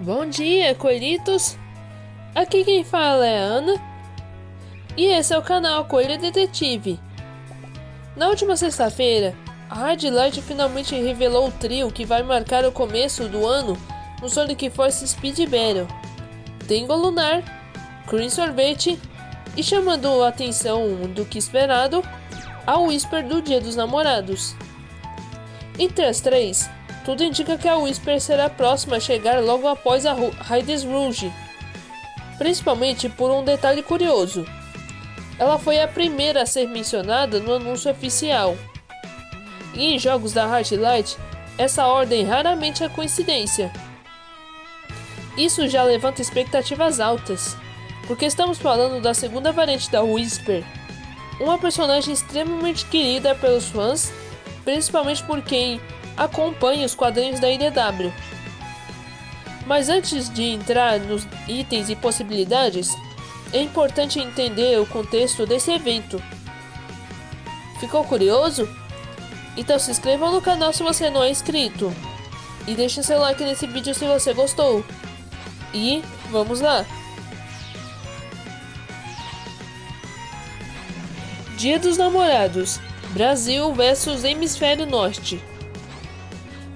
Bom dia, coelhitos! Aqui quem fala é a Ana e esse é o canal Coelho Detetive. Na última sexta-feira, a Hard Light finalmente revelou o trio que vai marcar o começo do ano no Sonic Force Speed Battle: Tango Lunar, Cream Sorvete e, chamando a atenção do que esperado, a Whisper do Dia dos Namorados. Entre as três, tudo indica que a Whisper será a próxima a chegar logo após a Hades Rouge, principalmente por um detalhe curioso: ela foi a primeira a ser mencionada no anúncio oficial. E em jogos da Hard Light, essa ordem raramente é coincidência. Isso já levanta expectativas altas, porque estamos falando da segunda variante da Whisper, uma personagem extremamente querida pelos fãs, principalmente por quem acompanha os quadrinhos da IDW. Mas antes de entrar nos itens e possibilidades, é importante entender o contexto desse evento. Ficou curioso? Então se inscreva no canal se você não é inscrito, e deixe seu like nesse vídeo se você gostou. E vamos lá! Dia dos Namorados, Brasil versus Hemisfério Norte.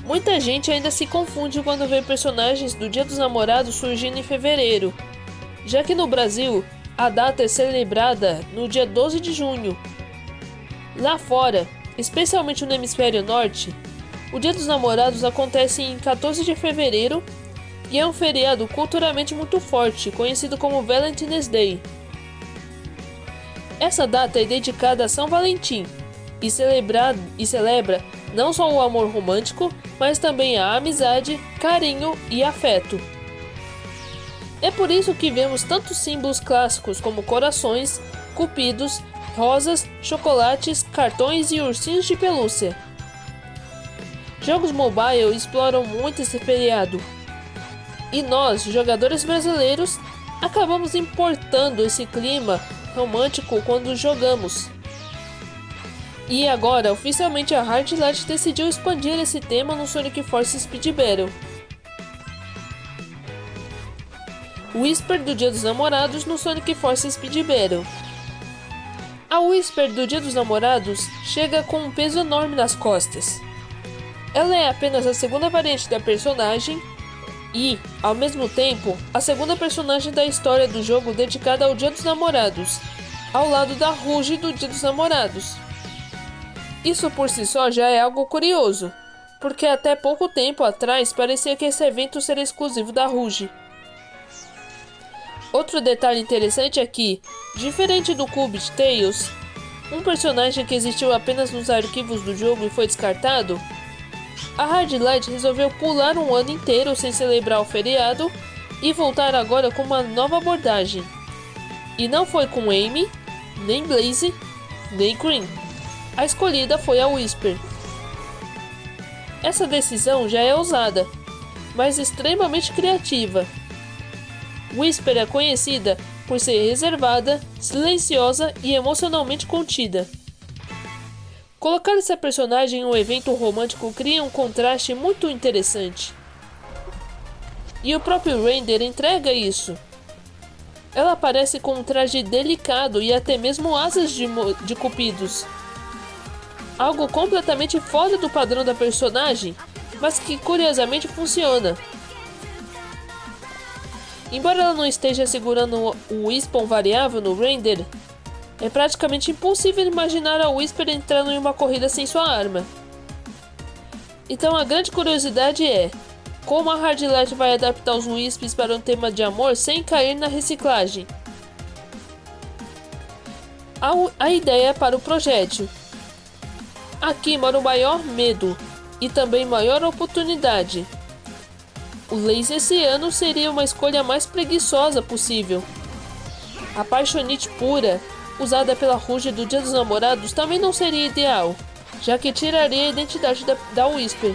Muita gente ainda se confunde quando vê personagens do Dia dos Namorados surgindo em fevereiro, já que no Brasil a data é celebrada no dia 12 de junho. Lá fora, especialmente no Hemisfério Norte, o Dia dos Namorados acontece em 14 de fevereiro e é um feriado culturalmente muito forte, conhecido como Valentine's Day. Essa data é dedicada a São Valentim e celebra não só o amor romântico, mas também a amizade, carinho e afeto. É por isso que vemos tantos símbolos clássicos como corações, cupidos, rosas, chocolates, cartões e ursinhos de pelúcia. Jogos mobile exploram muito esse feriado, e nós, jogadores brasileiros, acabamos importando esse clima romântico quando jogamos. E agora, oficialmente, a Hard Light decidiu expandir esse tema no Sonic Force Speed Battle. Whisper do Dia dos Namorados no Sonic Force Speed Battle. A Whisper do Dia dos Namorados chega com um peso enorme nas costas. Ela é apenas a segunda variante da personagem e, ao mesmo tempo, a segunda personagem da história do jogo dedicada ao Dia dos Namorados, ao lado da Rouge do Dia dos Namorados. Isso por si só já é algo curioso, porque até pouco tempo atrás parecia que esse evento seria exclusivo da Rouge. Outro detalhe interessante é que, diferente do Cubit Tails, um personagem que existiu apenas nos arquivos do jogo e foi descartado, a Hard Light resolveu pular um ano inteiro sem celebrar o feriado e voltar agora com uma nova abordagem. E não foi com Amy, nem Blaze, nem Cream. A escolhida foi a Whisper. Essa decisão já é ousada, mas extremamente criativa. Whisper é conhecida por ser reservada, silenciosa e emocionalmente contida. Colocar essa personagem em um evento romântico cria um contraste muito interessante. E o próprio render entrega isso. Ela aparece com um traje delicado e até mesmo asas de cupidos. Algo completamente fora do padrão da personagem, mas que curiosamente funciona. Embora ela não esteja segurando o Wispon variável no render, é praticamente impossível imaginar a Whisper entrando em uma corrida sem sua arma. Então a grande curiosidade é: como a Hard Light vai adaptar os Wisps para um tema de amor sem cair na reciclagem? A ideia para o projétil. Aqui mora o maior medo e também maior oportunidade. O laser esse ano seria uma escolha mais preguiçosa possível. A Paixonite pura, usada pela Rouge do Dia dos Namorados, também não seria ideal, já que tiraria a identidade da Whisper.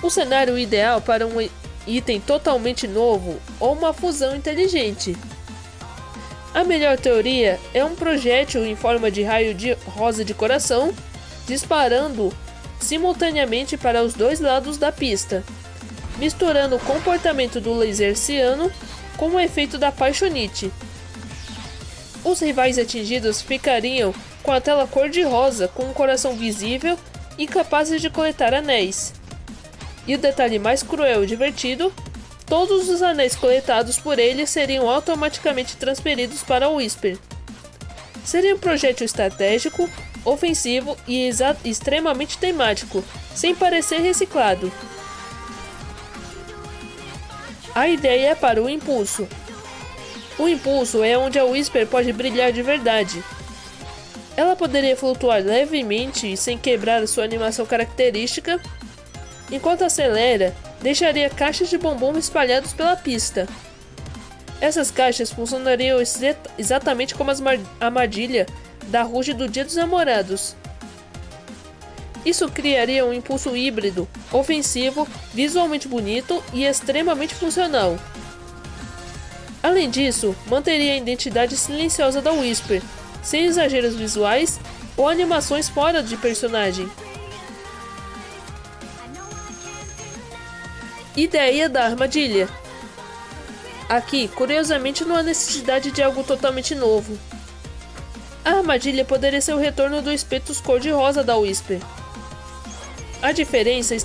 O cenário ideal para um item totalmente novo ou uma fusão inteligente. A melhor teoria é um projétil em forma de raio de rosa de coração, disparando simultaneamente para os dois lados da pista, misturando o comportamento do laserciano com o efeito da paixonite. Os rivais atingidos ficariam com a tela cor-de-rosa, com um coração visível e capazes de coletar anéis. E o detalhe mais cruel e divertido: todos os anéis coletados por ele seriam automaticamente transferidos para o Whisper. Seria um projétil estratégico, ofensivo e extremamente temático, sem parecer reciclado. A ideia é para o impulso. O impulso é onde a Whisper pode brilhar de verdade. Ela poderia flutuar levemente sem quebrar sua animação característica. Enquanto acelera, deixaria caixas de bombom espalhados pela pista. Essas caixas funcionariam exatamente como as armadilhas da Rouge do Dia dos Namorados. Isso criaria um impulso híbrido, ofensivo, visualmente bonito e extremamente funcional. Além disso, manteria a identidade silenciosa da Whisper, sem exageros visuais ou animações fora de personagem. Ideia da armadilha. Aqui, curiosamente, não há necessidade de algo totalmente novo. A armadilha poderia ser o retorno do espetos cor-de-rosa da Whisper. A diferença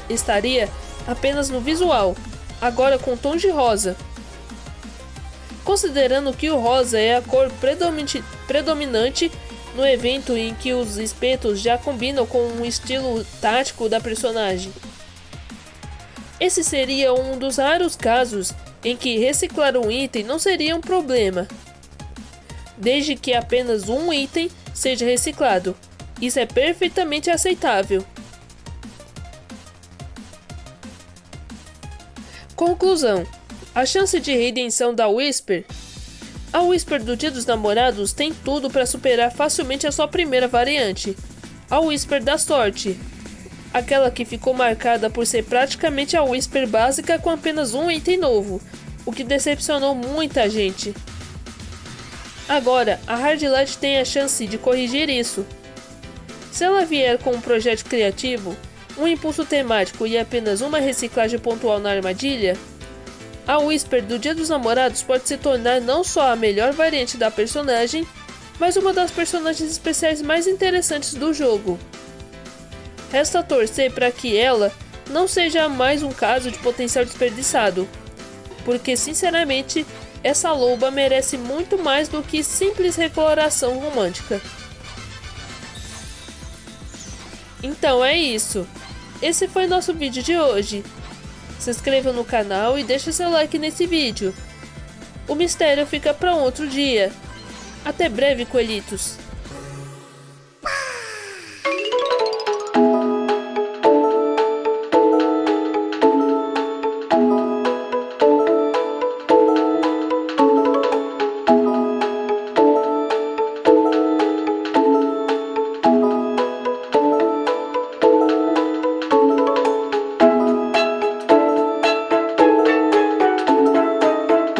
estaria apenas no visual, agora com tons de rosa. Considerando que o rosa é a cor predominante no evento em que os espetos já combinam com o estilo tático da personagem. Esse seria um dos raros casos em que reciclar um item não seria um problema, desde que apenas um item seja reciclado. Isso é perfeitamente aceitável. Conclusão: a chance de redenção da Whisper. A Whisper do Dia dos Namorados tem tudo para superar facilmente a sua primeira variante, a Whisper da Sorte. Aquela que ficou marcada por ser praticamente a Whisper básica com apenas um item novo, o que decepcionou muita gente. Agora, a Hard Light tem a chance de corrigir isso. Se ela vier com um projeto criativo, um impulso temático e apenas uma reciclagem pontual na armadilha, a Whisper do Dia dos Namorados pode se tornar não só a melhor variante da personagem, mas uma das personagens especiais mais interessantes do jogo. Resta torcer para que ela não seja mais um caso de potencial desperdiçado, porque sinceramente essa loba merece muito mais do que simples declaração romântica. Então é isso. Esse foi nosso vídeo de hoje. Se inscreva no canal e deixe seu like nesse vídeo. O mistério fica para outro dia. Até breve, coelhitos!